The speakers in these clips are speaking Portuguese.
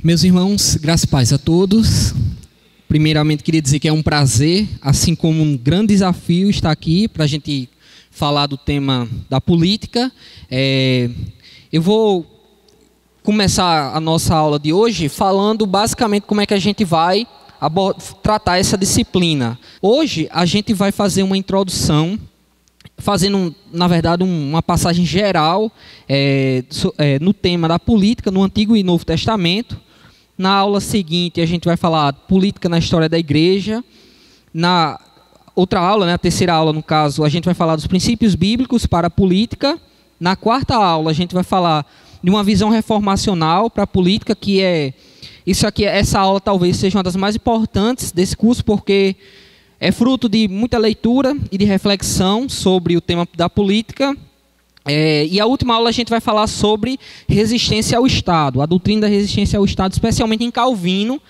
Meus irmãos, graças e paz a todos. Primeiramente, queria dizer que é um prazer, assim como um grande desafio, estar aqui para a gente falar do tema da política. Eu vou começar a nossa aula de hoje falando basicamente como é que a gente vai tratar essa disciplina. Hoje, a gente vai fazer uma introdução, fazendo, na verdade, uma passagem geral no tema da política no Antigo e Novo Testamento. Na aula seguinte, a gente vai falar política na história da igreja. Na outra aula, a terceira aula, no caso, a gente vai falar dos princípios bíblicos para a política. Na quarta aula, a gente vai falar de uma visão reformacional para a política, que essa aula talvez seja uma das mais importantes desse curso, porque é fruto de muita leitura e de reflexão sobre o tema da política. E a última aula a gente vai falar sobre resistência ao Estado, a doutrina da resistência ao Estado, especialmente em Calvino.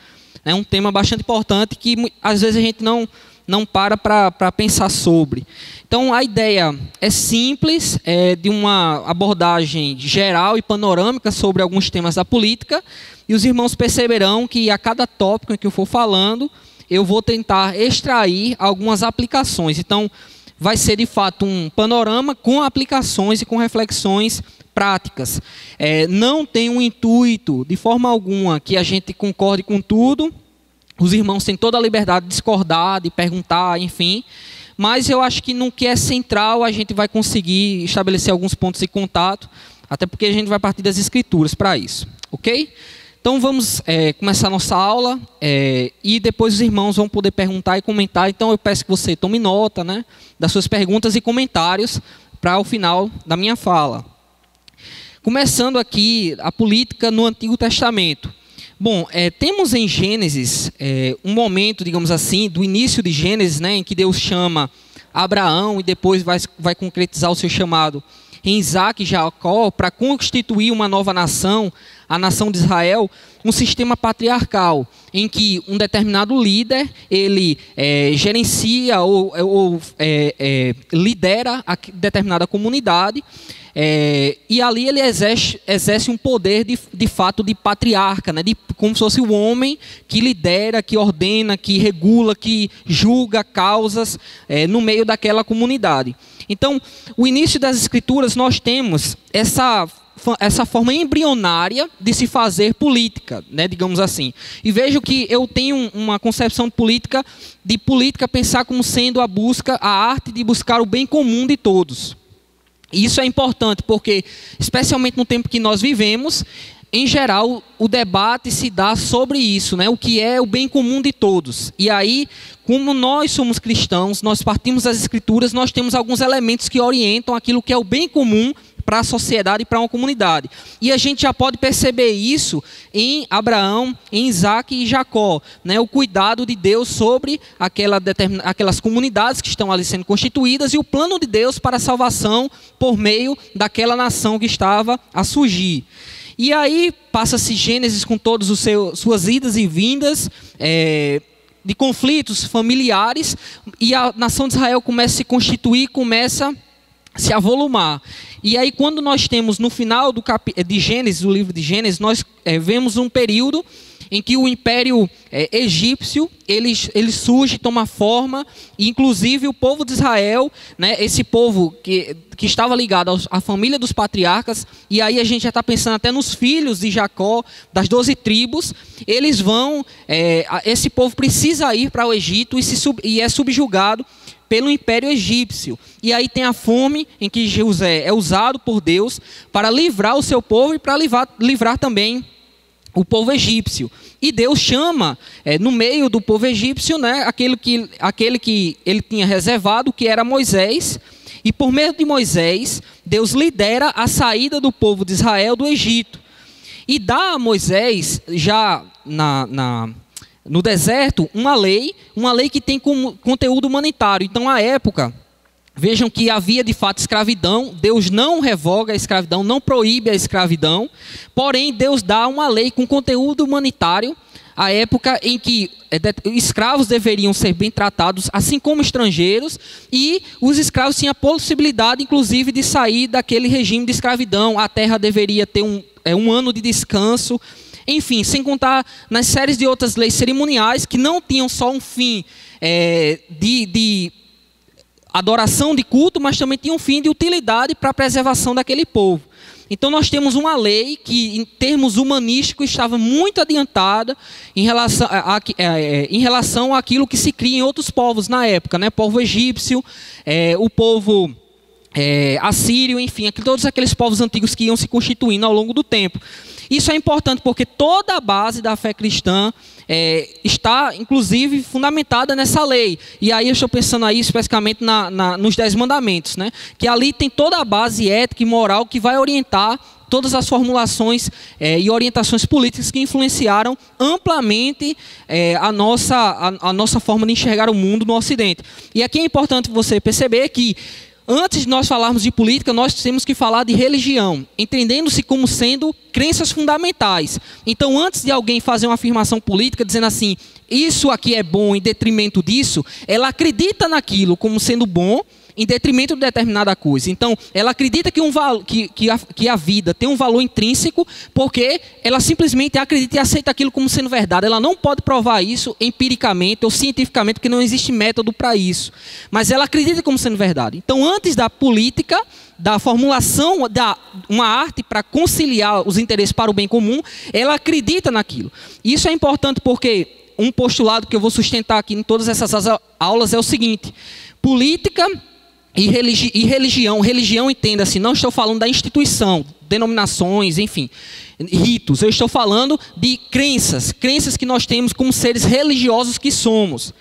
É um tema bastante importante que às vezes a gente não para pensar sobre. Então a ideia é simples, de uma abordagem geral e panorâmica sobre alguns temas da política, e os irmãos perceberão que a cada tópico em que eu for falando, eu vou tentar extrair algumas aplicações. Então, vai ser de fato um panorama com aplicações e com reflexões práticas. Não tem um intuito, de forma alguma, que a gente concorde com tudo. Os irmãos têm toda a liberdade de discordar, de perguntar, enfim. Mas eu acho que no que é central a gente vai conseguir estabelecer alguns pontos de contato, até porque a gente vai partir das Escrituras para isso, ok? Então vamos começar a nossa aula e depois os irmãos vão poder perguntar e comentar. Então eu peço que você tome nota, das suas perguntas e comentários para o final da minha fala. Começando aqui a política no Antigo Testamento. Bom, temos em Gênesis um momento, digamos assim, do início de Gênesis, em que Deus chama Abraão e depois vai concretizar o seu chamado em Isaac e Jacó para constituir uma nova nação, a nação de Israel, um sistema patriarcal, em que um determinado líder, ele gerencia ou lidera a determinada comunidade, e ali ele exerce um poder de fato de patriarca, como se fosse o homem que lidera, que ordena, que regula, que julga causas no meio daquela comunidade. Então, o início das Escrituras, nós temos essa forma embrionária de se fazer política, digamos assim. E vejo que eu tenho uma concepção de política pensar como sendo a arte de buscar o bem comum de todos. E isso é importante porque, especialmente no tempo que nós vivemos, em geral, o debate se dá sobre isso, o que é o bem comum de todos. E aí, como nós somos cristãos, nós partimos das Escrituras, nós temos alguns elementos que orientam aquilo que é o bem comum para a sociedade e para uma comunidade. E a gente já pode perceber isso em Abraão, em Isaac e Jacó, o cuidado de Deus sobre aquelas comunidades que estão ali sendo constituídas e o plano de Deus para a salvação por meio daquela nação que estava a surgir. E aí passa-se Gênesis com todas suas idas e vindas, de conflitos familiares, e a nação de Israel começa a se constituir, começa a se avolumar. E aí quando nós temos no final de Gênesis, do livro de Gênesis, nós vemos um período em que o Império Egípcio, ele surge, toma forma, e inclusive o povo de Israel, esse povo que estava ligado à família dos patriarcas, e aí a gente já está pensando até nos filhos de Jacó, das 12 tribos, eles vão, esse povo precisa ir para o Egito e é subjugado pelo Império Egípcio. E aí tem a fome em que José é usado por Deus para livrar o seu povo e para livrar também o povo egípcio. E Deus chama, no meio do povo egípcio, aquele que ele tinha reservado, que era Moisés. E por meio de Moisés, Deus lidera a saída do povo de Israel do Egito. E dá a Moisés, já no deserto, uma lei que tem conteúdo humanitário. Então, à época, vejam que havia de fato escravidão. Deus não revoga a escravidão, não proíbe a escravidão. Porém, Deus dá uma lei com conteúdo humanitário, à época em que escravos deveriam ser bem tratados, assim como estrangeiros, e os escravos tinham a possibilidade, inclusive, de sair daquele regime de escravidão. A terra deveria ter um ano de descanso. enfim, sem contar nas séries de outras leis cerimoniais que não tinham só um fim de adoração, de culto, mas também tinham um fim de utilidade para a preservação daquele povo. Então nós temos uma lei que, em termos humanísticos, estava muito adiantada em relação àquilo que se cria em outros povos na época, né? Povo egípcio, o povo assírio, enfim, todos aqueles povos antigos que iam se constituindo ao longo do tempo. Isso é importante porque toda a base da fé cristã está, inclusive, fundamentada nessa lei. E aí eu estou pensando aí especificamente nos 10 mandamentos, né? Que ali tem toda a base ética e moral que vai orientar todas as formulações e orientações políticas que influenciaram amplamente a nossa forma de enxergar o mundo no Ocidente. E aqui é importante você perceber que antes de nós falarmos de política, nós temos que falar de religião, entendendo-se como sendo crenças fundamentais. Então, antes de alguém fazer uma afirmação política dizendo assim, isso aqui é bom em detrimento disso, ela acredita naquilo como sendo bom em detrimento de determinada coisa. Então, ela acredita que a vida tem um valor intrínseco porque ela simplesmente acredita e aceita aquilo como sendo verdade. Ela não pode provar isso empiricamente ou cientificamente, porque não existe método para isso. Mas ela acredita como sendo verdade. Então, antes da política, da formulação uma arte para conciliar os interesses para o bem comum, ela acredita naquilo. Isso é importante porque um postulado que eu vou sustentar aqui em todas essas aulas é o seguinte: política e religião, entenda-se, não estou falando da instituição, denominações, enfim, ritos. Eu estou falando de crenças que nós temos como seres religiosos que somos,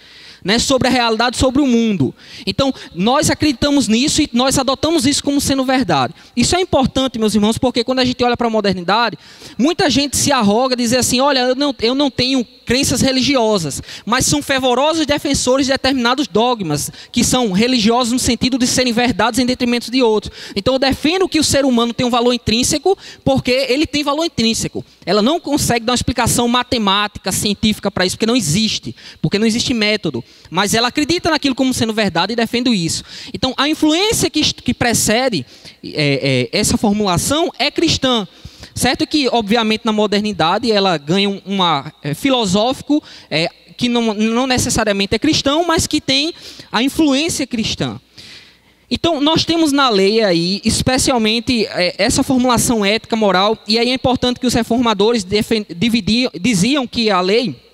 né, sobre a realidade, sobre o mundo. Então, nós acreditamos nisso e nós adotamos isso como sendo verdade. Isso é importante, meus irmãos, porque quando a gente olha para a modernidade, muita gente se arroga a dizer assim, olha, eu não tenho crenças religiosas, mas são fervorosos defensores de determinados dogmas, que são religiosos no sentido de serem verdades em detrimento de outros. Então, eu defendo que o ser humano tem um valor intrínseco, porque ele tem valor intrínseco. Ela não consegue dar uma explicação matemática, científica para isso, porque não existe método. Mas ela acredita naquilo como sendo verdade e defende isso. Então, a influência que precede essa formulação é cristã. Certo que, obviamente, na modernidade, ela ganha filosófico que não necessariamente é cristão, mas que tem a influência cristã. Então, nós temos na lei aí, especialmente, essa formulação ética, moral, e aí é importante que os reformadores diziam que a lei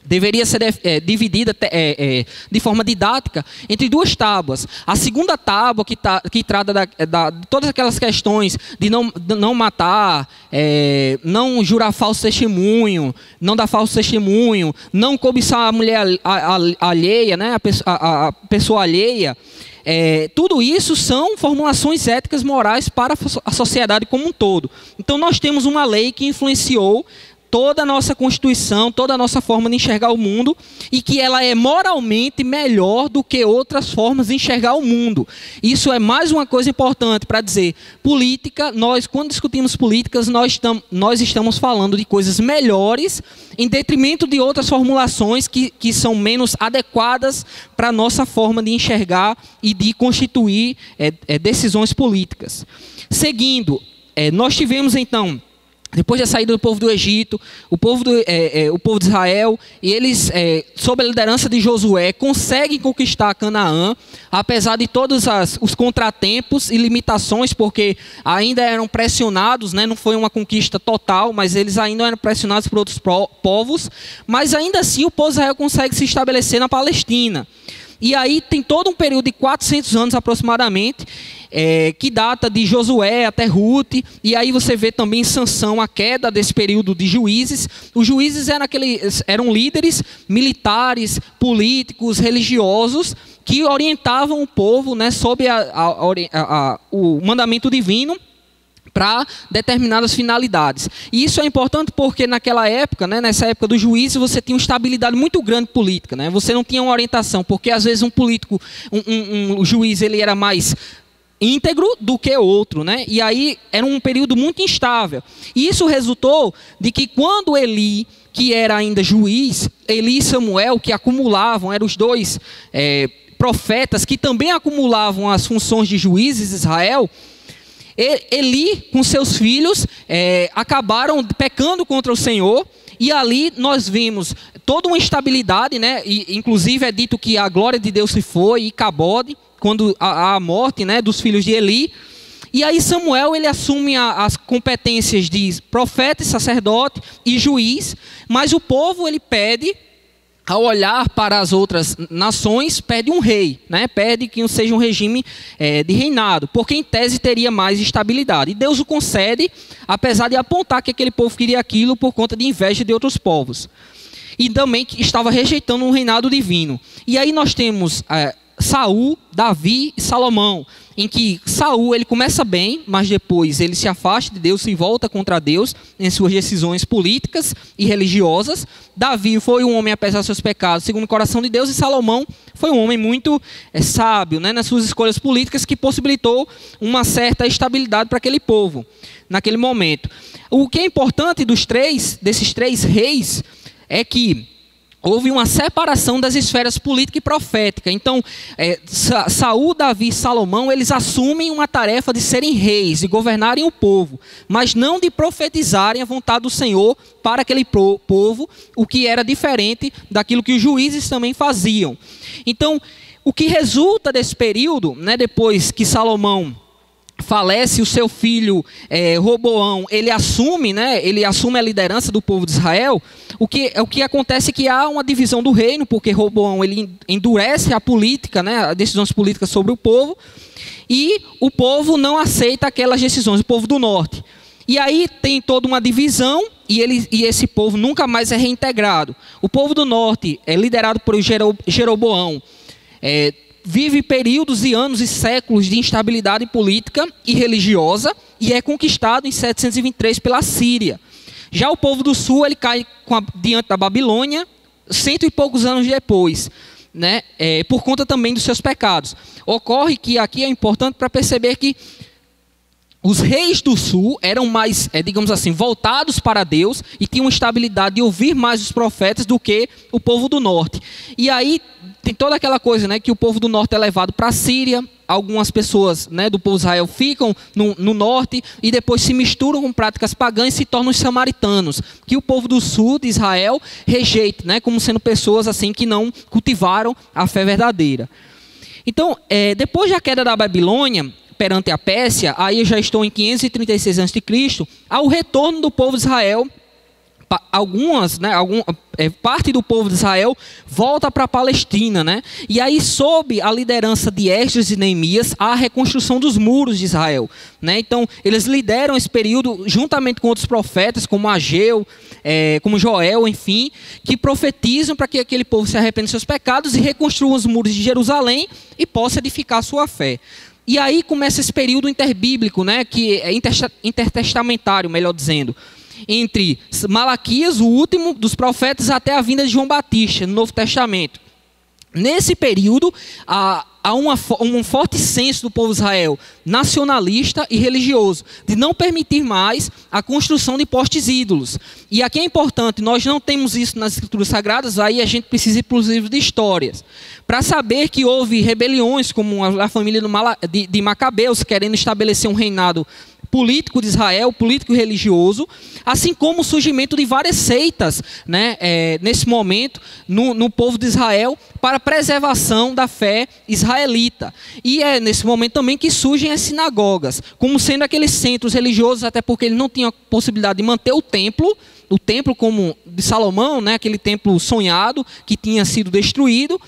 deveria ser dividida de forma didática entre 2 tábuas. A segunda tábua, que trata de todas aquelas questões de não matar, não jurar falso testemunho, não dar falso testemunho, não cobiçar a mulher alheia, né, a pessoa alheia. Tudo isso são formulações éticas morais para a sociedade como um todo. Então nós temos uma lei que influenciou toda a nossa Constituição, toda a nossa forma de enxergar o mundo, e que ela é moralmente melhor do que outras formas de enxergar o mundo. Isso é mais uma coisa importante para dizer, política, quando discutimos políticas, nós estamos falando de coisas melhores, em detrimento de outras formulações que são menos adequadas para a nossa forma de enxergar e de constituir decisões políticas. Seguindo, nós tivemos então, depois da saída do povo do Egito, o povo de Israel, e eles, sob a liderança de Josué, conseguem conquistar Canaã, apesar de todos os contratempos e limitações, porque ainda eram pressionados, né? Não foi uma conquista total, mas eles ainda eram pressionados por outros povos, mas ainda assim o povo de Israel consegue se estabelecer na Palestina. E aí tem todo um período de 400 anos aproximadamente, que data de Josué até Ruth, e aí você vê também Sansão, a queda desse período de juízes. Os juízes eram líderes militares, políticos, religiosos, que orientavam o povo, né, sob o mandamento divino, para determinadas finalidades. E isso é importante porque naquela época, né, nessa época do juízo, você tinha uma estabilidade muito grande política, né? Você não tinha uma orientação, porque às vezes um político, um juiz, ele era mais íntegro do que outro, né? E aí era um período muito instável. E isso resultou de que quando Eli, que era ainda juiz, Eli e Samuel, que acumulavam, eram os 2 profetas que também acumulavam as funções de juízes de Israel, Eli, com seus filhos, acabaram pecando contra o Senhor, e ali nós vimos toda uma instabilidade, né? E, inclusive é dito que a glória de Deus se foi, e Icabode, quando a morte, né, dos filhos de Eli. E aí Samuel, ele assume as competências de profeta, sacerdote e juiz, mas o povo, ele pede, ao olhar para as outras nações, pede um rei, né? Pede que seja um regime de reinado, porque em tese teria mais estabilidade. E Deus o concede, apesar de apontar que aquele povo queria aquilo por conta de inveja de outros povos. E também que estava rejeitando um reinado divino. E aí nós temos Saul, Davi e Salomão, em que Saul, ele começa bem, mas depois ele se afasta de Deus, se volta contra Deus em suas decisões políticas e religiosas. Davi foi um homem, apesar dos seus pecados, segundo o coração de Deus, e Salomão foi um homem muito sábio, né, nas suas escolhas políticas, que possibilitou uma certa estabilidade para aquele povo, naquele momento. O que é importante desses três reis, é que houve uma separação das esferas política e profética. Então, Saul, Davi e Salomão, eles assumem uma tarefa de serem reis, de governarem o povo, mas não de profetizarem a vontade do Senhor para aquele povo, o que era diferente daquilo que os juízes também faziam. Então, o que resulta desse período, né, depois que Salomão falece, o seu filho Roboão, ele assume a liderança do povo de Israel. O que acontece é que há uma divisão do reino, porque Roboão, ele endurece a política, né, as decisões políticas sobre o povo, e o povo não aceita aquelas decisões, o povo do norte. E aí tem toda uma divisão, e esse povo nunca mais é reintegrado. O povo do norte é liderado por Jeroboão, vive períodos e anos e séculos de instabilidade política e religiosa, e é conquistado em 723 pela Síria. Já o povo do sul, ele cai diante da Babilônia, 100 e poucos anos depois, né, por conta também dos seus pecados. Ocorre que aqui é importante para perceber que os reis do sul eram mais, digamos assim, voltados para Deus e tinham estabilidade de ouvir mais os profetas do que o povo do norte. E aí tem toda aquela coisa, né, que o povo do norte é levado para a Síria, algumas pessoas, né, do povo de Israel ficam no norte e depois se misturam com práticas pagãs e se tornam os samaritanos, que o povo do sul de Israel rejeita, né, como sendo pessoas assim que não cultivaram a fé verdadeira. Então, depois da queda da Babilônia perante a Pérsia, aí eu já estou em 536 a.C., ao retorno do povo de Israel, parte do povo de Israel volta para a Palestina, né? E aí, sob a liderança de Esdras e Neemias, há a reconstrução dos muros de Israel, né? Então, eles lideram esse período juntamente com outros profetas, como Ageu, como Joel, enfim, que profetizam para que aquele povo se arrependa dos seus pecados e reconstrua os muros de Jerusalém e possa edificar a sua fé. E aí começa esse período interbíblico, né, que é intertestamentário, melhor dizendo, entre Malaquias, o último dos profetas, até a vinda de João Batista, no Novo Testamento. Nesse período, há um forte senso do povo de Israel, nacionalista e religioso, de não permitir mais a construção de postes ídolos. E aqui é importante, nós não temos isso nas Escrituras Sagradas, aí a gente precisa ir para os livros de histórias, para saber que houve rebeliões, como a família de Macabeus, querendo estabelecer um reinado político de Israel, político e religioso, assim como o surgimento de várias seitas, né, nesse momento, no povo de Israel, para a preservação da fé israelita. E é nesse momento também que surgem as sinagogas, como sendo aqueles centros religiosos, até porque ele não tinha a possibilidade de manter o templo como de Salomão, né, aquele templo sonhado que tinha sido destruído.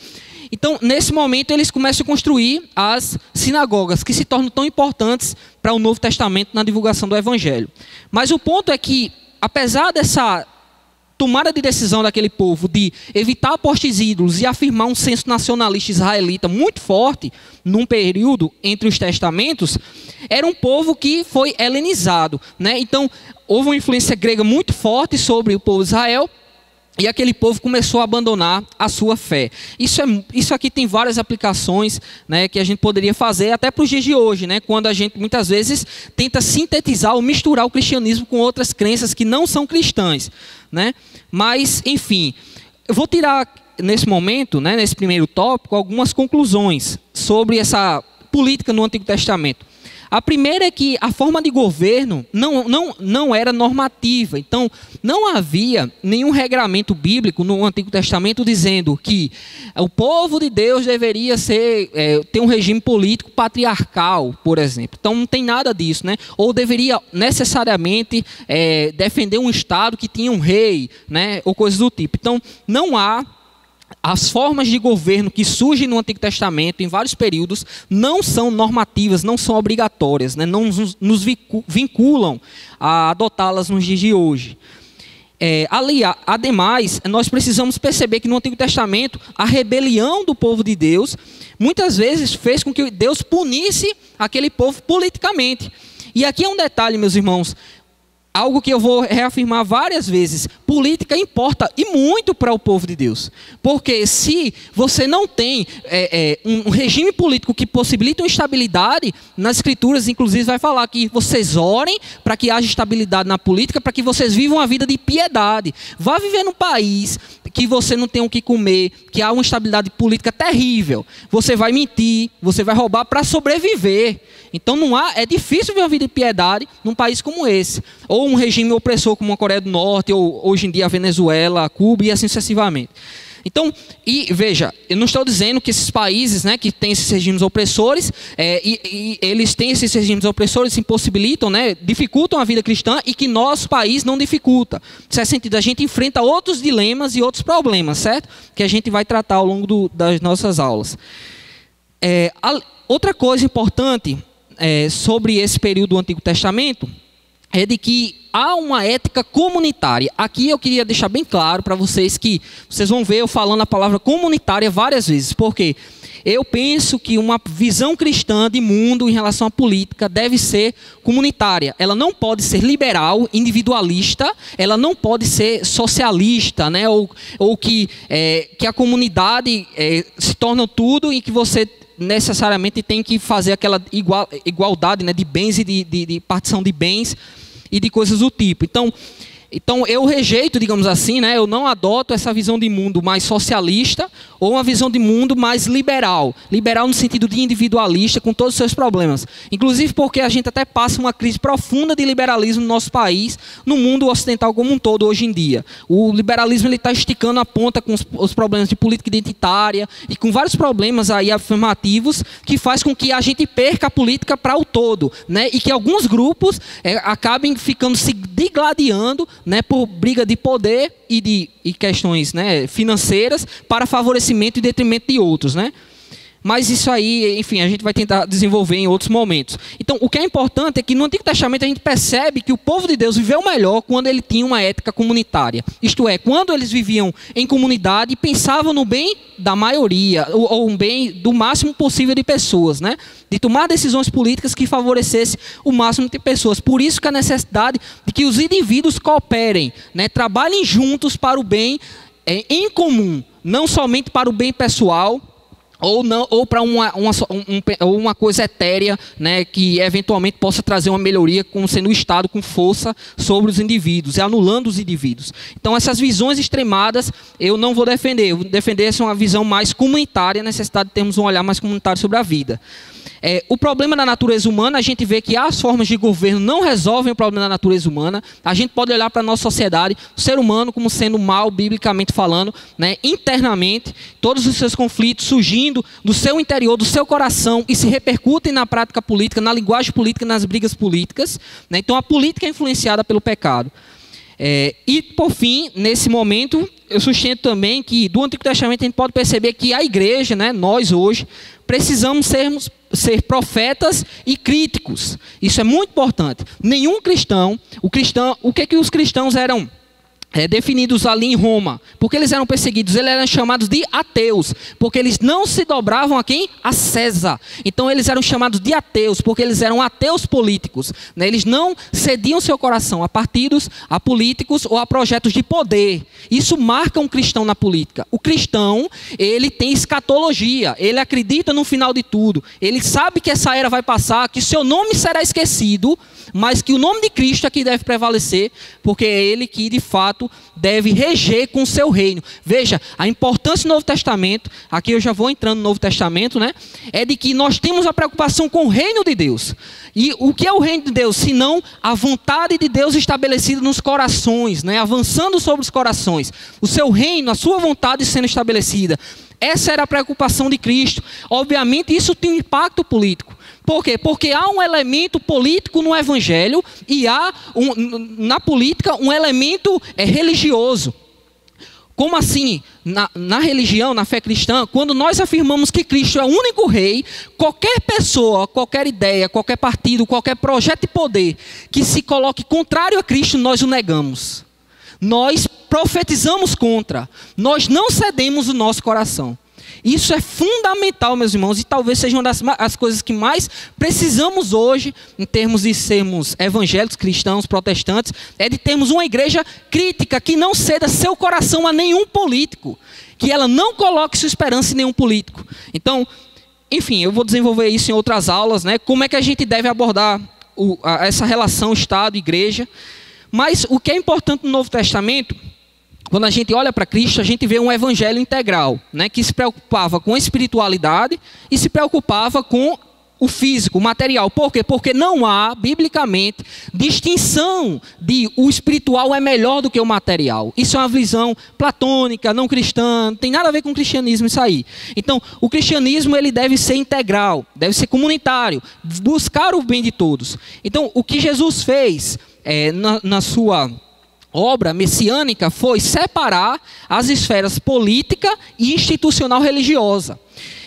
Então, nesse momento, eles começam a construir as sinagogas, que se tornam tão importantes para o Novo Testamento na divulgação do Evangelho. Mas o ponto é que, apesar dessa tomada de decisão daquele povo de evitar postes ídolos e afirmar um senso nacionalista israelita muito forte, num período entre os testamentos, era um povo que foi helenizado, né? Então, houve uma influência grega muito forte sobre o povo de Israel, e aquele povo começou a abandonar a sua fé. Isso aqui tem várias aplicações, né, que a gente poderia fazer até para os dias de hoje, né, quando a gente muitas vezes tenta sintetizar ou misturar o cristianismo com outras crenças que não são cristãs, né? Mas, enfim, eu vou tirar nesse momento, né, nesse primeiro tópico, algumas conclusões sobre essa política no Antigo Testamento. A primeira é que a forma de governo não era normativa. Então, não havia nenhum regramento bíblico no Antigo Testamento dizendo que o povo de Deus deveria ter um regime político patriarcal, por exemplo. Então, não tem nada disso, né? Ou deveria necessariamente defender um Estado que tinha um rei, né? Ou coisas do tipo. Então, não há... As formas de governo que surgem no Antigo Testamento, em vários períodos, não são normativas, não são obrigatórias, né? Não nos vinculam a adotá-las nos dias de hoje. Ademais, nós precisamos perceber que no Antigo Testamento, a rebelião do povo de Deus, muitas vezes fez com que Deus punisse aquele povo politicamente. E aqui é um detalhe, meus irmãos, algo que eu vou reafirmar várias vezes: política importa e muito para o povo de Deus. Porque se você não tem um regime político que possibilita uma estabilidade, nas Escrituras, inclusive, vai falar que vocês orem para que haja estabilidade na política, para que vocês vivam uma vida de piedade. Vá viver num país que você não tem o que comer, que há uma estabilidade política terrível. Você vai mentir, você vai roubar para sobreviver. Então é difícil viver uma vida de piedade num país como esse. Ou um regime opressor como a Coreia do Norte, ou hoje em dia a Venezuela, Cuba e assim sucessivamente. Então, e veja, eu não estou dizendo que esses países, né, que têm esses regimes opressores, eles têm esses regimes opressores, impossibilitam, né, dificultam a vida cristã, e que nosso país não dificulta. Nesse sentido, a gente enfrenta outros dilemas e outros problemas, certo? Que a gente vai tratar ao longo das nossas aulas. Outra coisa importante sobre esse período do Antigo Testamento é de que há uma ética comunitária. Aqui eu queria deixar bem claro para vocês que vocês vão ver eu falando a palavra comunitária várias vezes, porque eu penso que uma visão cristã de mundo em relação à política deve ser comunitária. Ela não pode ser liberal, individualista, ela não pode ser socialista, né? ou que a comunidade se torna tudo e que você necessariamente tem que fazer aquela igualdade, né, de bens e de partição de bens e de coisas do tipo. Então eu rejeito, digamos assim, né, eu não adoto essa visão de mundo mais socialista ou uma visão de mundo mais liberal. Liberal no sentido de individualista, com todos os seus problemas. Inclusive porque a gente até passa uma crise profunda de liberalismo no nosso país, no mundo ocidental como um todo hoje em dia. O liberalismo está esticando a ponta com os problemas de política identitária e com vários problemas aí afirmativos que faz com que a gente perca a política para o todo, né, e que alguns grupos acabem ficando se digladiando, né, por briga de poder e questões, né, financeiras para favorecimento e detrimento de outros, né? Mas isso aí, enfim, a gente vai tentar desenvolver em outros momentos. Então, o que é importante é que no Antigo Testamento a gente percebe que o povo de Deus viveu melhor quando ele tinha uma ética comunitária. Isto é, quando eles viviam em comunidade e pensavam no bem da maioria, ou um bem do máximo possível de pessoas, né? De tomar decisões políticas que favorecessem o máximo de pessoas. Por isso que a necessidade de que os indivíduos cooperem, né? Trabalhem juntos para o bem em comum, não somente para o bem pessoal, ou para uma coisa etérea, né, que eventualmente possa trazer uma melhoria, como sendo o Estado com força sobre os indivíduos, e anulando os indivíduos. Então essas visões extremadas eu não vou defender. Eu vou defender essa uma visão mais comunitária, a necessidade de termos um olhar mais comunitário sobre a vida. O problema da natureza humana, a gente vê que as formas de governo não resolvem o problema da natureza humana. A gente pode olhar para a nossa sociedade, o ser humano como sendo mal, biblicamente falando, né, internamente, todos os seus conflitos surgindo do seu interior, do seu coração, e se repercutem na prática política, na linguagem política, nas brigas políticas, né? Então a política é influenciada pelo pecado. E por fim, nesse momento, eu sustento também que do Antigo Testamento a gente pode perceber que a igreja, né, nós hoje, precisamos ser profetas e críticos. Isso é muito importante. Nenhum cristão, o que os cristãos eram definidos ali em Roma? Porque eles eram perseguidos, eles eram chamados de ateus, porque eles não se dobravam a quem? A César. Então eles eram chamados de ateus, porque eles eram ateus políticos, né? Eles não cediam seu coração a partidos, a políticos ou a projetos de poder. Isso marca um cristão na política. O cristão, ele tem escatologia, ele acredita no final de tudo, ele sabe que essa era vai passar, que seu nome será esquecido, mas que o nome de Cristo é que deve prevalecer, porque é ele que de fato fato deve reger com o seu reino. Veja, a importância do Novo Testamento, aqui eu já vou entrando no Novo Testamento, né? É de que nós temos a preocupação com o reino de Deus. E o que é o reino de Deus? Senão a vontade de Deus estabelecida nos corações, né? Avançando sobre os corações. O seu reino, a sua vontade sendo estabelecida. Essa era a preocupação de Cristo. Obviamente isso tem um impacto político. Por quê? Porque há um elemento político no evangelho e há na política um elemento religioso. Como assim? Na religião, na fé cristã, quando nós afirmamos que Cristo é o único rei, qualquer pessoa, qualquer ideia, qualquer partido, qualquer projeto de poder que se coloque contrário a Cristo, nós o negamos. Nós profetizamos contra. Nós não cedemos o nosso coração. Isso é fundamental, meus irmãos, e talvez seja uma das coisas que mais precisamos hoje, em termos de sermos evangélicos, cristãos, protestantes, é de termos uma igreja crítica, que não ceda seu coração a nenhum político, que ela não coloque sua esperança em nenhum político. Então, enfim, eu vou desenvolver isso em outras aulas, né? Como é que a gente deve abordar essa relação Estado-Igreja. Mas o que é importante no Novo Testamento, quando a gente olha para Cristo, a gente vê um evangelho integral, né, que se preocupava com a espiritualidade e se preocupava com o físico, o material. Por quê? Porque não há, biblicamente, distinção de o espiritual é melhor do que o material. Isso é uma visão platônica, não cristã, não tem nada a ver com o cristianismo isso aí. Então, o cristianismo ele deve ser integral, deve ser comunitário, buscar o bem de todos. Então, o que Jesus fez na sua obra messiânica foi separar as esferas política e institucional religiosa.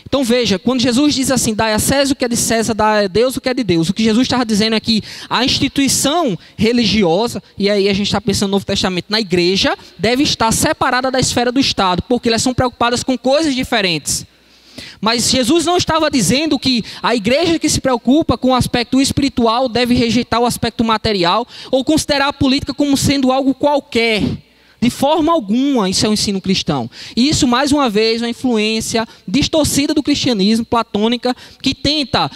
Então veja, quando Jesus diz assim, dai a César o que é de César, dai a Deus o que é de Deus, o que Jesus estava dizendo é que a instituição religiosa, e aí a gente está pensando no Novo Testamento, na igreja, deve estar separada da esfera do Estado, porque elas são preocupadas com coisas diferentes. Mas Jesus não estava dizendo que a igreja que se preocupa com o aspecto espiritual deve rejeitar o aspecto material ou considerar a política como sendo algo qualquer. De forma alguma, isso é o ensino cristão. E isso, mais uma vez, é uma influência distorcida do cristianismo, platônica, que tenta,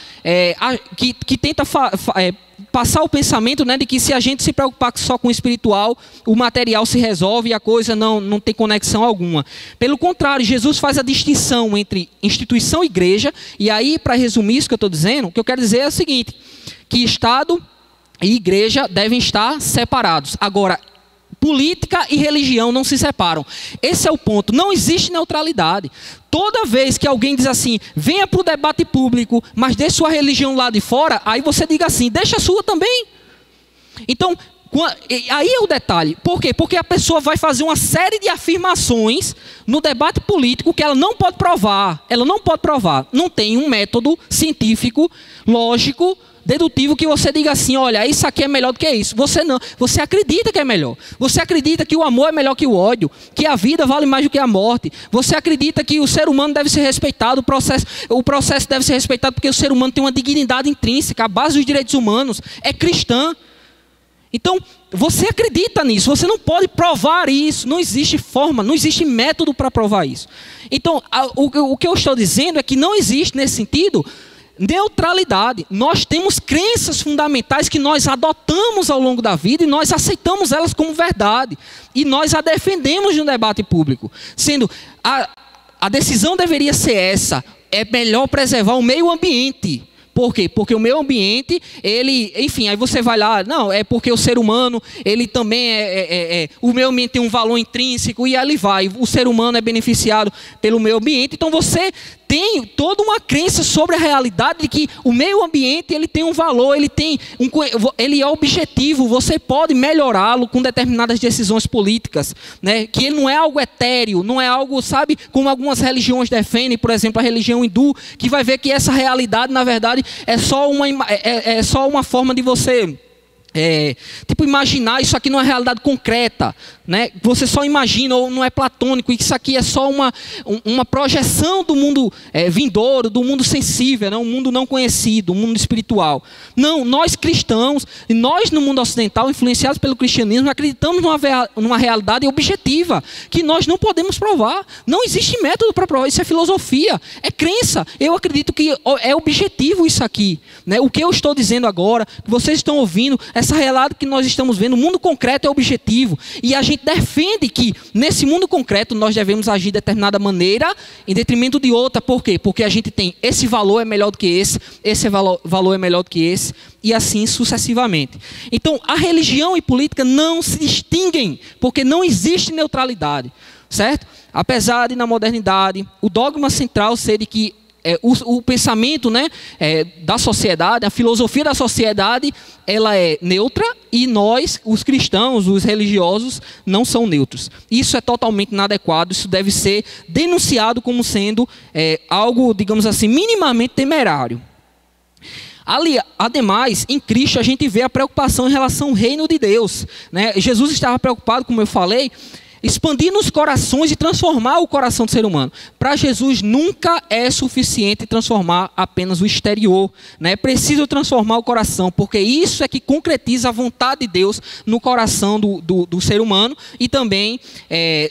passar o pensamento, né, de que se a gente se preocupar só com o espiritual, o material se resolve e a coisa não tem conexão alguma. Pelo contrário, Jesus faz a distinção entre instituição e igreja. E aí, para resumir isso que eu estou dizendo, o que eu quero dizer é o seguinte, que Estado e igreja devem estar separados. Agora, política e religião não se separam. Esse é o ponto. Não existe neutralidade. Toda vez que alguém diz assim, venha para o debate público, mas deixe sua religião lá de fora, aí você diga assim, deixa a sua também. Então, aí é o detalhe. Por quê? Porque a pessoa vai fazer uma série de afirmações no debate político que ela não pode provar. Ela não pode provar. Não tem um método científico, lógico, dedutivo que você diga assim, olha, isso aqui é melhor do que isso. Você não, você acredita que é melhor. Você acredita que o amor é melhor que o ódio, que a vida vale mais do que a morte. Você acredita que o ser humano deve ser respeitado, o processo deve ser respeitado porque o ser humano tem uma dignidade intrínseca, a base dos direitos humanos é cristã. Então, você acredita nisso, você não pode provar isso, não existe forma, não existe método para provar isso. Então, o que eu estou dizendo é que não existe nesse sentido neutralidade. Nós temos crenças fundamentais que nós adotamos ao longo da vida e nós aceitamos elas como verdade. E nós a defendemos no debate público. Sendo, a decisão deveria ser essa, é melhor preservar o meio ambiente. Por quê? Porque o meio ambiente, ele, enfim, aí você vai lá, não, é porque o ser humano, ele também o meio ambiente tem um valor intrínseco e ali vai, o ser humano é beneficiado pelo meio ambiente, então você tem toda uma crença sobre a realidade de que o meio ambiente ele tem um valor, ele é objetivo, você pode melhorá-lo com determinadas decisões políticas, né? Que ele não é algo etéreo, não é algo, sabe, como algumas religiões defendem, por exemplo, a religião hindu, que vai ver que essa realidade, na verdade, é só uma forma de você imaginar, isso aqui não é realidade concreta, né? Você só imagina, ou não é platônico, isso aqui é só uma projeção do mundo vindouro, do mundo sensível, né? Um mundo não conhecido, um mundo espiritual. Não, nós cristãos, nós no mundo ocidental, influenciados pelo cristianismo, acreditamos numa realidade objetiva, que nós não podemos provar. Não existe método para provar, isso é filosofia, é crença. Eu acredito que é objetivo isso aqui, né? O que eu estou dizendo agora, que vocês estão ouvindo, é essa realidade que nós estamos vendo, o mundo concreto é objetivo. E a gente defende que nesse mundo concreto nós devemos agir de determinada maneira em detrimento de outra. Por quê? Porque a gente tem esse valor é melhor do que esse valor é melhor do que esse, e assim sucessivamente. Então, a religião e política não se distinguem, porque não existe neutralidade, certo? Apesar de, na modernidade, o dogma central ser de que o pensamento, né, da sociedade, a filosofia da sociedade, ela é neutra, e nós, os cristãos, os religiosos, não são neutros. Isso é totalmente inadequado, isso deve ser denunciado como sendo algo, digamos assim, minimamente temerário. Ademais, em Cristo a gente vê a preocupação em relação ao reino de Deus, né? Jesus estava preocupado, como eu falei, expandir nos corações e transformar o coração do ser humano. Para Jesus nunca é suficiente transformar apenas o exterior, né? É preciso transformar o coração, porque isso é que concretiza a vontade de Deus no coração do ser humano e também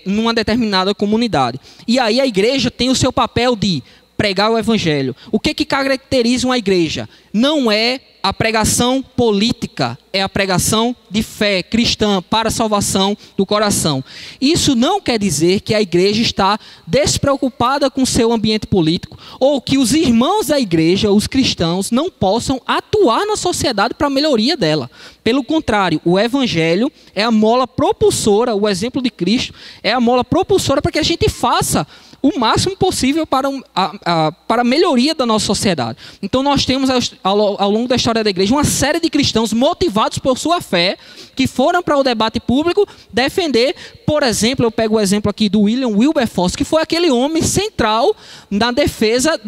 numa determinada comunidade. E aí a igreja tem o seu papel de pregar o evangelho. O que caracteriza uma igreja? Não é a pregação política, é a pregação de fé cristã para a salvação do coração. Isso não quer dizer que a igreja está despreocupada com o seu ambiente político, ou que os irmãos da igreja, os cristãos, não possam atuar na sociedade para a melhoria dela. Pelo contrário, o evangelho é a mola propulsora, o exemplo de Cristo é a mola propulsora para que a gente faça o máximo possível para a melhoria da nossa sociedade. Então nós temos ao longo da história da igreja uma série de cristãos motivados por sua fé, que foram para o debate público defender, por exemplo, eu pego o exemplo aqui do William Wilberforce, que foi aquele homem central na defesa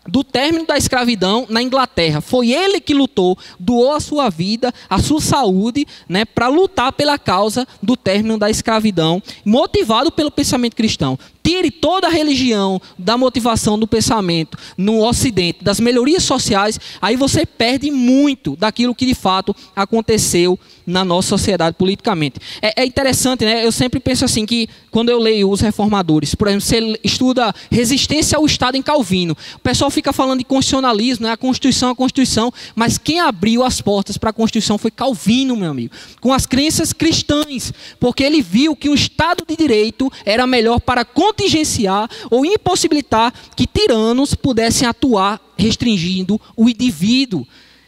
do término da escravidão na Inglaterra. Foi ele que lutou, doou a sua vida, a sua saúde, né, para lutar pela causa do término da escravidão, motivado pelo pensamento cristão. Tire toda a religião da motivação do pensamento no Ocidente, das melhorias sociais, aí você perde muito daquilo que de fato aconteceu na nossa sociedade politicamente. É interessante, né? Eu sempre penso assim que quando eu leio os reformadores, por exemplo, você estuda resistência ao Estado em Calvino, o pessoal fica falando de constitucionalismo, né? A Constituição, mas quem abriu as portas para a Constituição foi Calvino, meu amigo, com as crenças cristãs, porque ele viu que o Estado de Direito era melhor para contingenciar ou impossibilitar que tiranos pudessem atuar restringindo o indivíduo.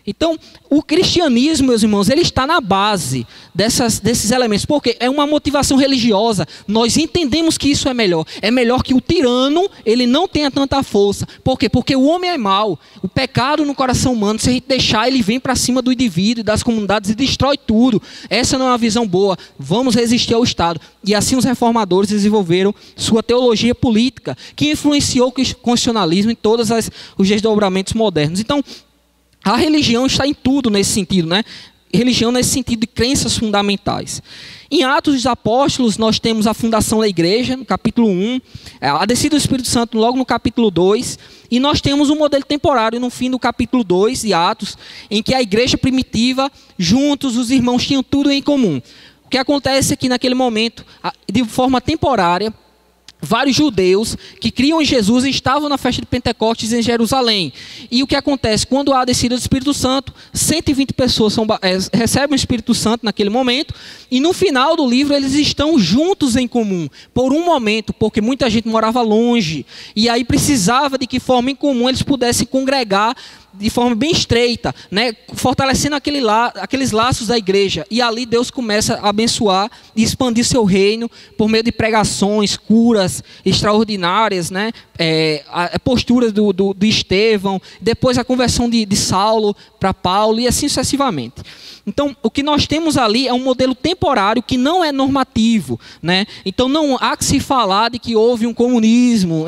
Então, o cristianismo, meus irmãos, ele está na base desses elementos, porque é uma motivação religiosa. Nós entendemos que isso é melhor. É melhor que o tirano, ele não tenha tanta força. Por quê? Porque o homem é mau. O pecado no coração humano, se a gente deixar, ele vem para cima do indivíduo e das comunidades e destrói tudo. Essa não é uma visão boa. Vamos resistir ao Estado. E assim os reformadores desenvolveram sua teologia política, que influenciou o constitucionalismo em todos os desdobramentos modernos. Então, a religião está em tudo nesse sentido, né? Religião nesse sentido de crenças fundamentais. Em Atos dos Apóstolos, nós temos a fundação da igreja, no capítulo 1, a descida do Espírito Santo logo no capítulo 2, e nós temos um modelo temporário no fim do capítulo 2 de Atos, em que a igreja primitiva, juntos, os irmãos tinham tudo em comum. O que acontece é que naquele momento, de forma temporária, vários judeus que criam em Jesus estavam na festa de Pentecostes em Jerusalém. E o que acontece? Quando há a descida do Espírito Santo, 120 pessoas recebem o Espírito Santo naquele momento, e no final do livro eles estão juntos em comum, por um momento, porque muita gente morava longe, e aí precisava de que forma em comum eles pudessem congregar de forma bem estreita, né? Fortalecendo aqueles laços da igreja. E ali Deus começa a abençoar e expandir seu reino por meio de pregações, curas extraordinárias, né? A postura do Estevão, depois a conversão de Saulo para Paulo e assim sucessivamente. Então, o que nós temos ali é um modelo temporário que não é normativo, né? Então, não há que se falar de que houve um comunismo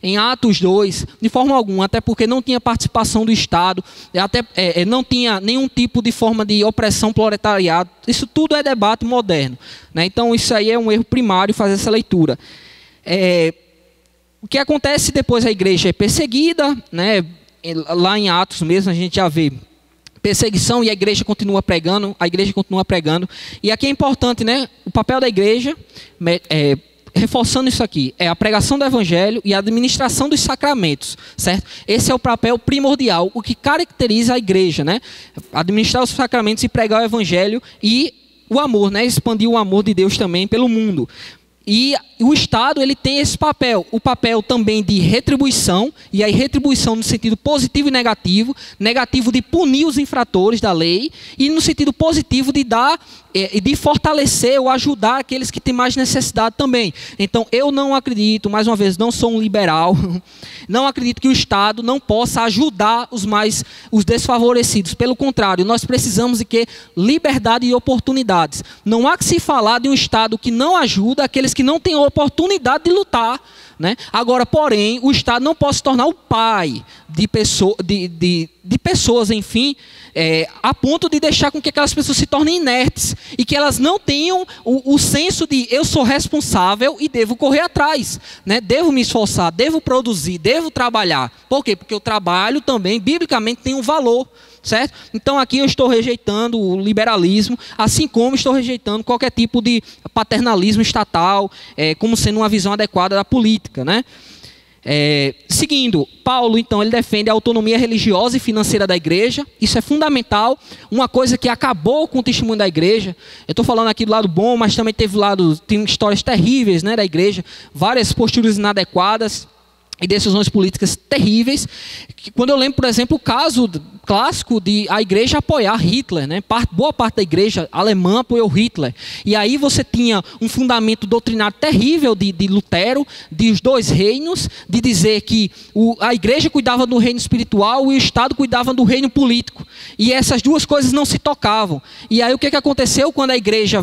em Atos 2, de forma alguma, até porque não tinha participação do Estado, não tinha nenhum tipo de forma de opressão proletariado. Isso tudo é debate moderno, né? Então, isso aí é um erro primário fazer essa leitura. O que acontece depois? A igreja é perseguida, né? Lá em Atos mesmo a gente já vê perseguição e a igreja continua pregando, e aqui é importante, né? O papel da igreja reforçando isso aqui, é a pregação do evangelho e a administração dos sacramentos, certo? Esse é o papel primordial, o que caracteriza a igreja, né? Administrar os sacramentos e pregar o evangelho e o amor, né? Expandir o amor de Deus também pelo mundo. E o Estado, ele tem esse papel, o papel também de retribuição, e aí retribuição no sentido positivo e negativo, negativo de punir os infratores da lei, e no sentido positivo de dar, de fortalecer ou ajudar aqueles que têm mais necessidade também. Então, eu não acredito, mais uma vez, não sou um liberal, não acredito que o Estado não possa ajudar os desfavorecidos. Pelo contrário, nós precisamos de que liberdade e oportunidades. Não há que se falar de um Estado que não ajuda aqueles que não têm oportunidade de lutar, né? Agora, porém, o Estado não pode se tornar o pai de pessoas, enfim, a ponto de deixar com que aquelas pessoas se tornem inertes e que elas não tenham o senso de eu sou responsável e devo correr atrás, né? Devo me esforçar, devo produzir, devo trabalhar. Por quê? Porque o trabalho também, biblicamente, tem um valor. Certo? Então aqui eu estou rejeitando o liberalismo, assim como estou rejeitando qualquer tipo de paternalismo estatal, como sendo uma visão adequada da política, né? Seguindo, Paulo, então, ele defende a autonomia religiosa e financeira da igreja. Isso é fundamental, uma coisa que acabou com o testemunho da igreja. Eu estou falando aqui do lado bom, mas também tem histórias terríveis, né, da igreja, várias posturas inadequadas e decisões políticas terríveis. Quando eu lembro, por exemplo, o caso clássico de a igreja apoiar Hitler, né? Boa parte da igreja alemã apoiou Hitler. E aí você tinha um fundamento doutrinário terrível de Lutero, dos dois reinos, de dizer que a igreja cuidava do reino espiritual e o Estado cuidava do reino político. E essas duas coisas não se tocavam. E aí o que aconteceu quando a igreja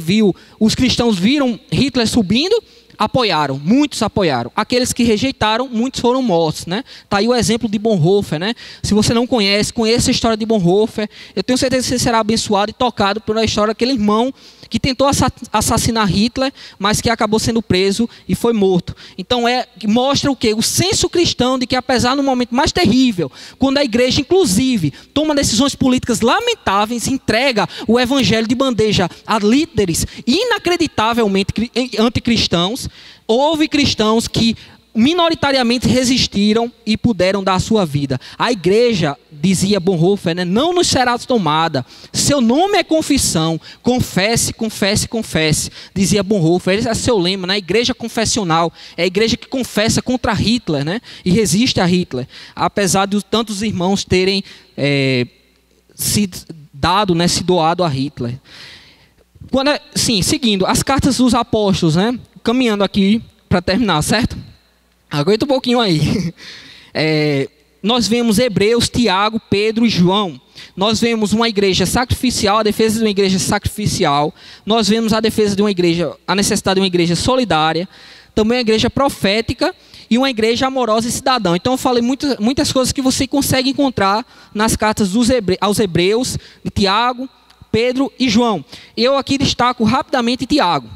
os cristãos viram Hitler subindo? Apoiaram, muitos apoiaram. Aqueles que rejeitaram, muitos foram mortos, né? Tá aí o exemplo de Bonhoeffer, né? Se você não conhece, conheça a história de Bonhoeffer. Eu tenho certeza que você será abençoado e tocado pela história daquele irmão que tentou assassinar Hitler, mas que acabou sendo preso e foi morto. Então mostra o quê? O senso cristão de que, apesar do momento mais terrível, quando a igreja, inclusive, toma decisões políticas lamentáveis, entrega o evangelho de bandeja a líderes inacreditavelmente anticristãos, houve cristãos que minoritariamente resistiram e puderam dar a sua vida. A igreja, dizia Bonhoeffer, né, não nos será tomada. Seu nome é confissão. Confesse, confesse, confesse. Dizia Bonhoeffer. Esse é seu lema, né? A igreja confessional. É a igreja que confessa contra Hitler, né? E resiste a Hitler. Apesar de tantos irmãos terem se doado a Hitler. Seguindo, as cartas dos apóstolos, né? Caminhando aqui para terminar, certo? Aguenta um pouquinho aí. Nós vemos Hebreus, Tiago, Pedro e João. Nós vemos uma igreja sacrificial, a defesa de uma igreja sacrificial. Nós vemos a defesa de uma igreja, a necessidade de uma igreja solidária. Também uma igreja profética e uma igreja amorosa e cidadã. Então eu falei muitas coisas que você consegue encontrar nas cartas aos Hebreus, de Tiago, Pedro e João. Eu aqui destaco rapidamente Tiago.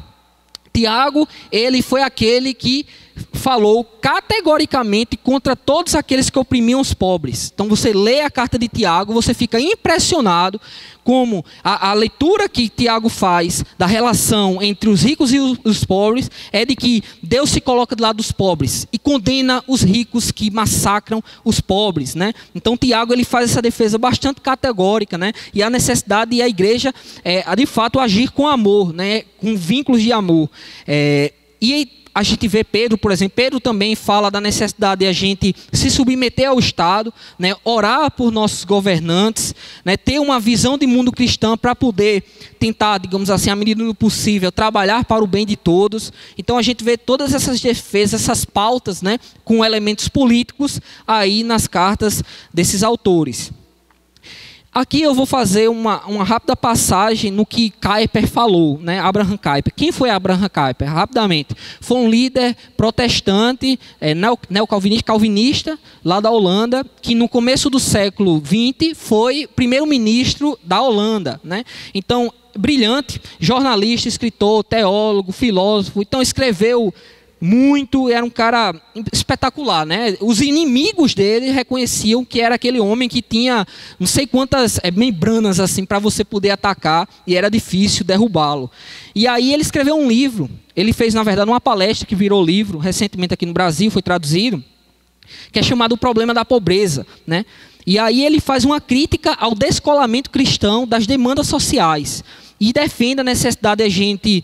Tiago, ele foi aquele que falou categoricamente contra todos aqueles que oprimiam os pobres. Então você lê a carta de Tiago, você fica impressionado como a leitura que Tiago faz da relação entre os ricos e os pobres é de que Deus se coloca do lado dos pobres e condena os ricos que massacram os pobres, né? Então Tiago, ele faz essa defesa bastante categórica, né? E a necessidade de a igreja de fato agir com amor, né? Com vínculos de amor. E a gente vê Pedro, por exemplo, Pedro também fala da necessidade de a gente se submeter ao Estado, né, orar por nossos governantes, né, ter uma visão de mundo cristã para poder tentar, digamos assim, à medida do possível, trabalhar para o bem de todos. Então a gente vê todas essas defesas, essas pautas, né, com elementos políticos aí nas cartas desses autores. Aqui eu vou fazer uma rápida passagem no que Kuyper falou, né? Abraham Kuyper. Quem foi Abraham Kuyper? Rapidamente. Foi um líder protestante, calvinista, lá da Holanda, que no começo do século XX foi primeiro-ministro da Holanda, né? Então, brilhante, jornalista, escritor, teólogo, filósofo. Então, escreveu muito, era um cara espetacular, né? Os inimigos dele reconheciam que era aquele homem que tinha não sei quantas membranas assim para você poder atacar e era difícil derrubá-lo. E aí ele escreveu um livro ele fez, na verdade, uma palestra que virou livro, recentemente aqui no Brasil, foi traduzido, que é chamado O Problema da Pobreza, né? E aí ele faz uma crítica ao descolamento cristão das demandas sociais e defende a necessidade de a gente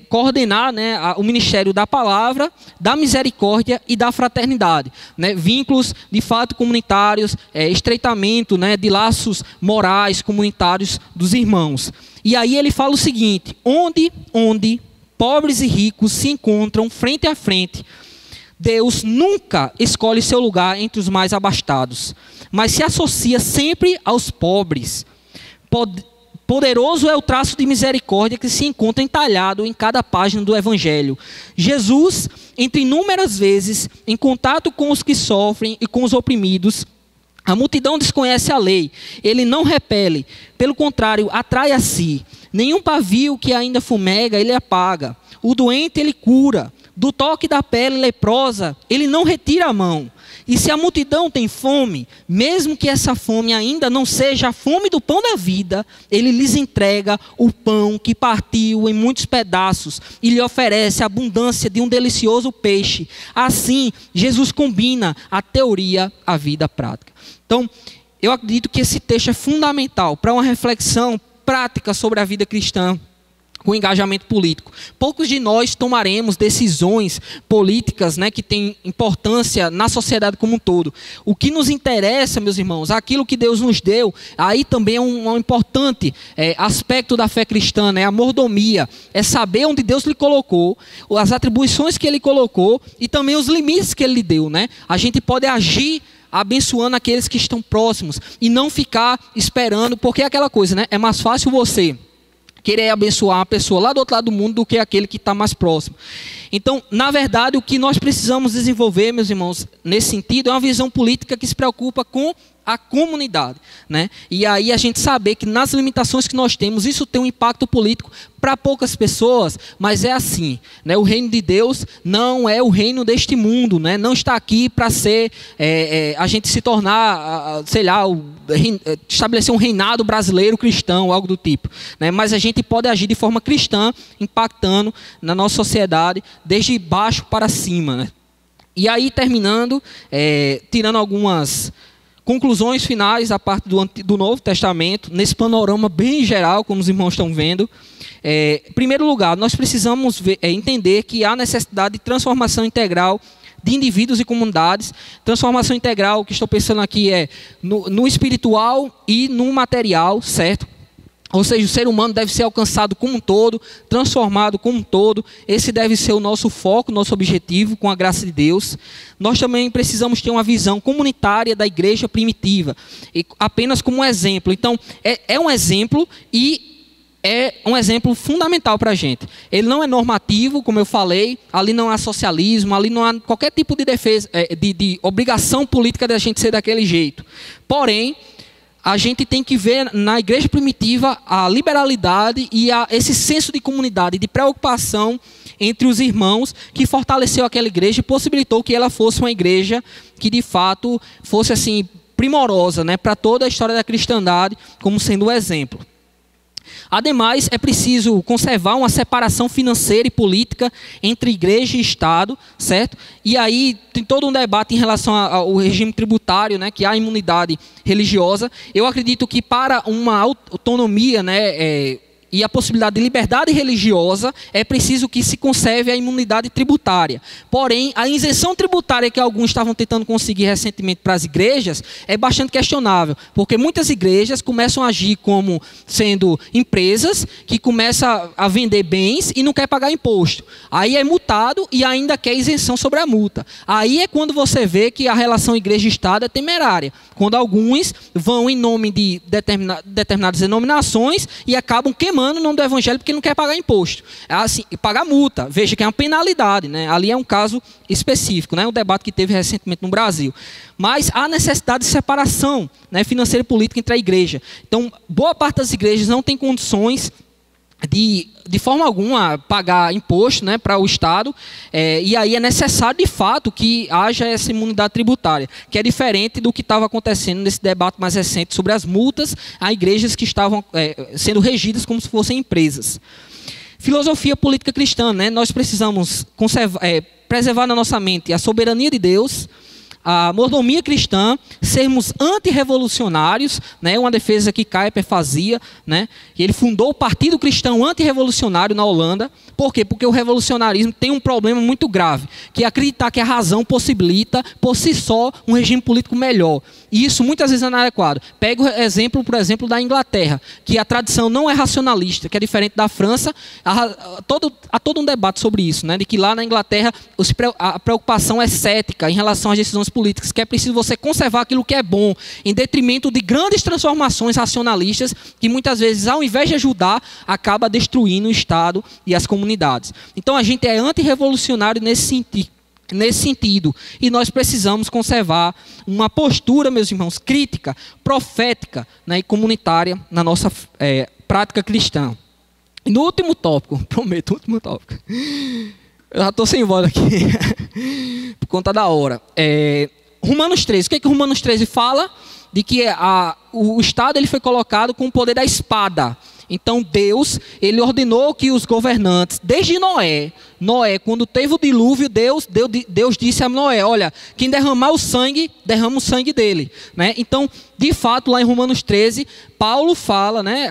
coordenar, né, o ministério da palavra, da misericórdia e da fraternidade, né? Vínculos de fato comunitários, estreitamento, né, de laços morais comunitários dos irmãos. E aí ele fala o seguinte: onde pobres e ricos se encontram frente a frente, Deus nunca escolhe seu lugar entre os mais abastados, mas se associa sempre aos pobres. Poderoso é o traço de misericórdia que se encontra entalhado em cada página do Evangelho. Jesus, entre inúmeras vezes, em contato com os que sofrem e com os oprimidos, a multidão desconhece a lei, ele não repele, pelo contrário, atrai a si. Nenhum pavio que ainda fumega, ele apaga. O doente, ele cura. Do toque da pele leprosa, ele não retira a mão. E se a multidão tem fome, mesmo que essa fome ainda não seja a fome do pão da vida, ele lhes entrega o pão que partiu em muitos pedaços e lhe oferece a abundância de um delicioso peixe. Assim, Jesus combina a teoria à vida prática. Então, eu acredito que esse texto é fundamental para uma reflexão prática sobre a vida cristã com engajamento político. Poucos de nós tomaremos decisões políticas, né, que têm importância na sociedade como um todo. O que nos interessa, meus irmãos, aquilo que Deus nos deu, aí também é um importante aspecto da fé cristã, né, a mordomia, é saber onde Deus lhe colocou, as atribuições que Ele colocou e também os limites que Ele lhe deu, né? A gente pode agir abençoando aqueles que estão próximos e não ficar esperando, porque é aquela coisa, né? É mais fácil você querer abençoar uma pessoa lá do outro lado do mundo do que aquele que está mais próximo. Então, na verdade, o que nós precisamos desenvolver, meus irmãos, nesse sentido, é uma visão política que se preocupa com a comunidade, né? E aí a gente saber que nas limitações que nós temos, isso tem um impacto político para poucas pessoas, mas é assim, né? O reino de Deus não é o reino deste mundo, né? Não está aqui para ser, a gente se tornar, sei lá, estabelecer um reinado brasileiro cristão, algo do tipo, né? Mas a gente pode agir de forma cristã, impactando na nossa sociedade, desde baixo para cima, né? E aí, terminando, tirando algumas conclusões finais a parte do Novo Testamento, nesse panorama bem geral, como os irmãos estão vendo. Em primeiro lugar, nós precisamos entender que há necessidade de transformação integral de indivíduos e comunidades. Transformação integral, que estou pensando aqui, é no espiritual e no material, certo? Ou seja, o ser humano deve ser alcançado como um todo, transformado como um todo. Esse deve ser o nosso foco, nosso objetivo, com a graça de Deus. Nós também precisamos ter uma visão comunitária da igreja primitiva, e apenas como um exemplo. Então, é um exemplo e é um exemplo fundamental para a gente. Ele não é normativo, como eu falei, ali não há socialismo, ali não há qualquer tipo de defesa, de obrigação política de a gente ser daquele jeito. Porém, a gente tem que ver na igreja primitiva a liberalidade e esse senso de comunidade, de preocupação entre os irmãos, que fortaleceu aquela igreja e possibilitou que ela fosse uma igreja que de fato fosse assim primorosa, né, para toda a história da cristandade, como sendo um exemplo. Ademais, é preciso conservar uma separação financeira e política entre igreja e Estado, certo? E aí tem todo um debate em relação ao regime tributário, né, que há imunidade religiosa. Eu acredito que para uma autonomia, né, e a possibilidade de liberdade religiosa, é preciso que se conserve a imunidade tributária. Porém, a isenção tributária que alguns estavam tentando conseguir recentemente para as igrejas é bastante questionável, porque muitas igrejas começam a agir como sendo empresas que começam a vender bens e não quer pagar imposto. Aí é multado e ainda quer isenção sobre a multa. Aí é quando você vê que a relação igreja-estado é temerária, quando alguns vão em nome de determinadas denominações e acabam queimando o nome do evangelho porque não quer pagar imposto. Assim, pagar multa, veja que é uma penalidade, né? Ali é um caso específico, né? Um debate que teve recentemente no Brasil. Mas há necessidade de separação, né, financeira e política entre a igreja. Então, boa parte das igrejas não tem condições de forma alguma pagar imposto, né, para o Estado, e aí é necessário de fato que haja essa imunidade tributária, que é diferente do que estava acontecendo nesse debate mais recente sobre as multas a igrejas que estavam sendo regidas como se fossem empresas. Filosofia política cristã, né? Nós precisamos preservar na nossa mente a soberania de Deus, a mordomia cristã, sermos antirrevolucionários, né? Uma defesa que Kuyper fazia, né? E ele fundou o Partido Cristão Antirrevolucionário na Holanda. Por quê? Porque o revolucionarismo tem um problema muito grave, que é acreditar que a razão possibilita, por si só, um regime político melhor. E isso muitas vezes é inadequado. Pega o exemplo, por exemplo, da Inglaterra, que a tradição não é racionalista, que é diferente da França. Há todo um debate sobre isso, né? De que lá na Inglaterra a preocupação é cética em relação às decisões políticas, que é preciso você conservar aquilo que é bom, em detrimento de grandes transformações racionalistas, que muitas vezes, ao invés de ajudar, acaba destruindo o Estado e as comunidades. Então a gente é antirrevolucionário nesse sentido, e nós precisamos conservar uma postura, meus irmãos, crítica, profética, né, e comunitária na nossa prática cristã. E no último tópico, prometo, último tópico, eu já estou sem voz aqui, por conta da hora. Romanos 13, o que Romanos 13 fala? De que o Estado ele foi colocado com o poder da espada. Então Deus, ele ordenou que os governantes, desde Noé, quando teve o dilúvio, Deus disse a Noé, olha, quem derramar o sangue, derrama o sangue dele, né? Então, de fato, lá em Romanos 13, Paulo fala, né,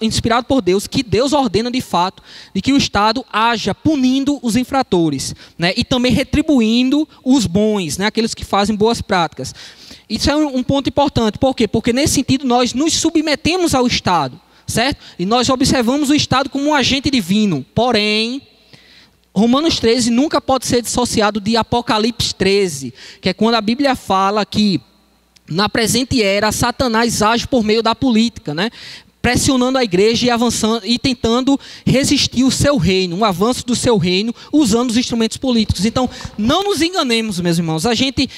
inspirado por Deus, que Deus ordena de fato de que o Estado haja punindo os infratores, né, e também retribuindo os bons, né, aqueles que fazem boas práticas. Isso é um ponto importante. Por quê? Porque nesse sentido nós nos submetemos ao Estado, certo? E nós observamos o Estado como um agente divino. Porém, Romanos 13 nunca pode ser dissociado de Apocalipse 13, que é quando a Bíblia fala que na presente era Satanás age por meio da política, né? Pressionando a igreja e avançando e tentando resistir o seu reino, o avanço do seu reino, usando os instrumentos políticos. Então, não nos enganemos, meus irmãos. A gente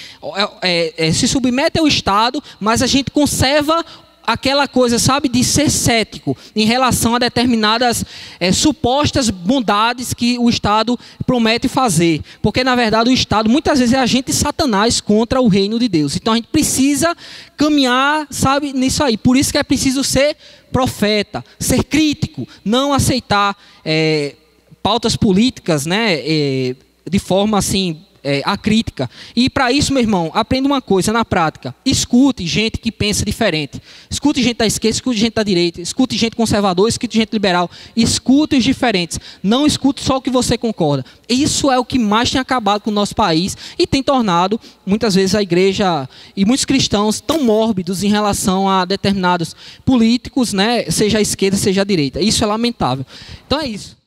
se submete ao Estado, mas a gente conserva aquela coisa, sabe, de ser cético em relação a determinadas supostas bondades que o Estado promete fazer. Porque, na verdade, o Estado muitas vezes é agente de Satanás contra o reino de Deus. Então, a gente precisa caminhar, sabe, nisso aí. Por isso que é preciso ser profeta, ser crítico, não aceitar pautas políticas, né, de forma assim acrítica. E para isso, meu irmão, aprenda uma coisa na prática: escute gente que pensa diferente, escute gente da esquerda, escute gente da direita, escute gente conservadora, escute gente liberal, escute os diferentes, não escute só o que você concorda. Isso é o que mais tem acabado com o nosso país e tem tornado muitas vezes a igreja e muitos cristãos tão mórbidos em relação a determinados políticos, né, seja a esquerda, seja a direita. Isso é lamentável. Então é isso.